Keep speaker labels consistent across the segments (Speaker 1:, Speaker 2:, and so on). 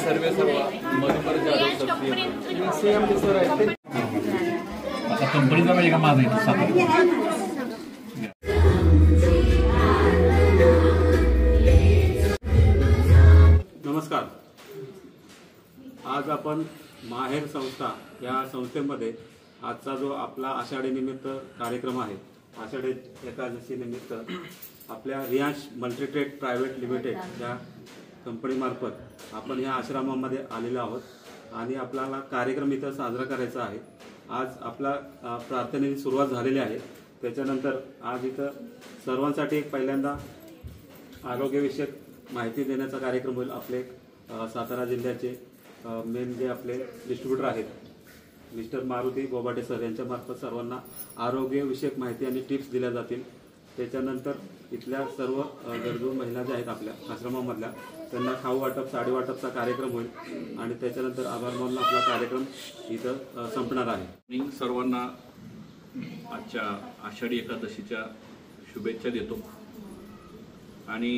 Speaker 1: सर्वे सर्व मधुकर जाधव सर आता कंपनीचा पाहिजे का माझा
Speaker 2: नमस्कार। आज आपण माहेर संस्था या संस्थेमध्ये आजचा जो आपला आषाढी निमित्त कार्यक्रम आहे, आषाढी एकादशी निमित्त आपल्या रियांश मल्टीट्रेड प्रायव्हेट लिमिटेड या कंपनीमार्फत आपण या आश्रमामध्ये आलेलो आहोत आणि आपल्याला कार्यक्रम इथं साजरा करायचा आहे। आज आपला प्रार्थनेची सुरुवात झालेली आहे। त्याच्यानंतर आज इथं सर्वांसाठी पहिल्यांदा आरोग्यविषयक माहिती देण्याचा कार्यक्रम होईल। आपले सातारा जिल्ह्याचे मेन जे आपले डिस्ट्रीब्युटर आहेत मिस्टर मारुती बोबाटे सर यांच्यामार्फत सर्वांना आरोग्यविषयक माहिती आणि टिप्स दिल्या जातील। त्याच्यानंतर इथल्या सर्व गरजू महिला ज्या आहेत आपल्या आश्रमामधल्या त्यांना खाऊ वाटप साडी वाटपचा कार्यक्रम होईल आणि त्याच्यानंतर आभार मानून आपला कार्यक्रम इथं संपणार आहे।
Speaker 1: मी सर्वांना आजच्या आषाढी एकादशीच्या शुभेच्छा देतो आणि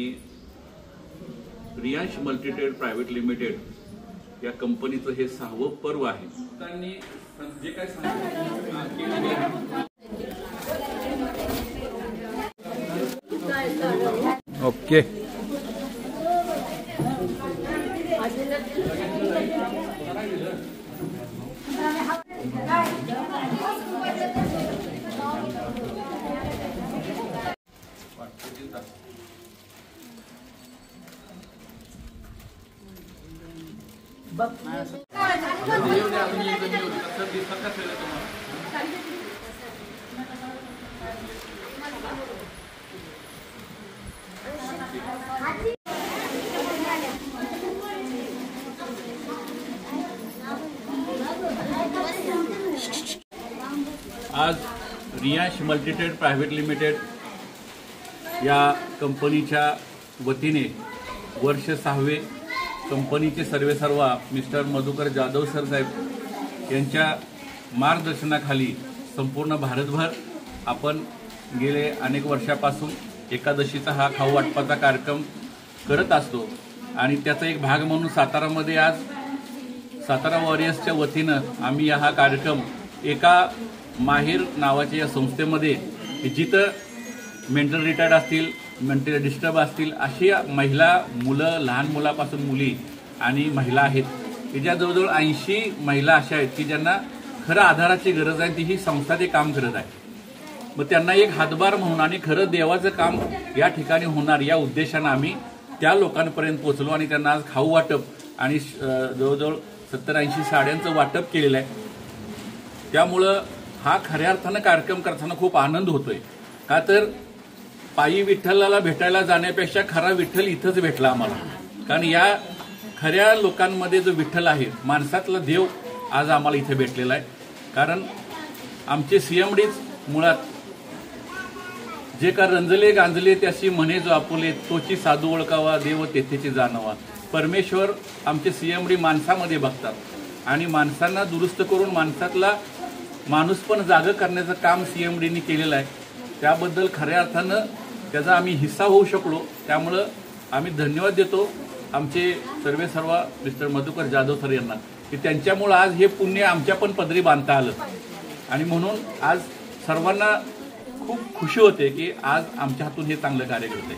Speaker 1: रियांश मल्टीट्रेड प्रायव्हेट लिमिटेड या कंपनीचं हे 6वं पर्व आहे। त्यांनी जे काय ओके आज रियांश मल्टीट्रेड प्रायव्हेट लिमिटेड या कंपनीच्या वतीने वर्ष 6वे कंपनीचे सर्वेसर्वा मिस्टर मधुकर जाधव सर साहेब यांच्या मार्गदर्शनाखाली संपूर्ण भारतभर आपण गेले अनेक वर्षापासून एकादशीचा हा खाऊ वाटपाचा कार्यक्रम करत असतो आणि त्याचा एक भाग म्हणून सातारामध्ये आज सातारा वॉरियर्सच्या वतीनं आम्ही हा कार्यक्रम एका माहेर नावाच्या या संस्थेमध्ये जिथं मेंटल रिटायर्ड असतील मेंटल डिस्टर्ब असतील अशी महिला मुलं लहान मुलापासून मुली आणि महिला आहेत की ज्या जवळजवळ 80 महिला अशा आहेत की ज्यांना खरं आधाराची गरज आहे ती ही संस्था ते काम करत आहे। मग त्यांना एक हातभार म्हणून आणि खरं देवाचं काम या ठिकाणी होणार या उद्देशानं आम्ही त्या लोकांपर्यंत पोहोचलो आणि त्यांना आज खाऊ वाटप आणि जवळजवळ 70-80 साड्यांचं वाटप केलेलं आहे। त्यामुळं हा खऱ्या अर्थानं कार्यक्रम करताना खूप आनंद होतोय का तर पायी विठ्ठलाला भेटायला जाण्यापेक्षा खरा विठ्ठल इथंच भेटला आम्हाला। कारण या खऱ्या लोकांमध्ये जो विठ्ठल आहे माणसातला देव आज आम्हाला इथे भेटलेला आहे। कारण आमचे सीएमडीच मुळात जे का रंजले गांजले त्याशी म्हणे जो आपुले तोची साधू ओळखावा देव तेथेची जाणवा। परमेश्वर आमचे सीएमडी माणसामध्ये बघतात आणि माणसांना दुरुस्त करून माणसातला माणूस पण जाग करण्याचं काम सीएमडीनी केलेलं आहे। त्याबद्दल खऱ्या अर्थानं त्याचा आम्ही हिस्सा होऊ शकलो। त्यामुळं आम्ही धन्यवाद देतो आमचे सर्वेसर्वा मिस्टर मधुकर जाधव सर यांना की त्यांच्यामुळं आज हे पुण्य आमच्या पण पदरी बांधता आलं आणि म्हणून आज सर्वांना खूप खुशी होते की आज आमच्या हातून हे चांगलं कार्य घडतंय।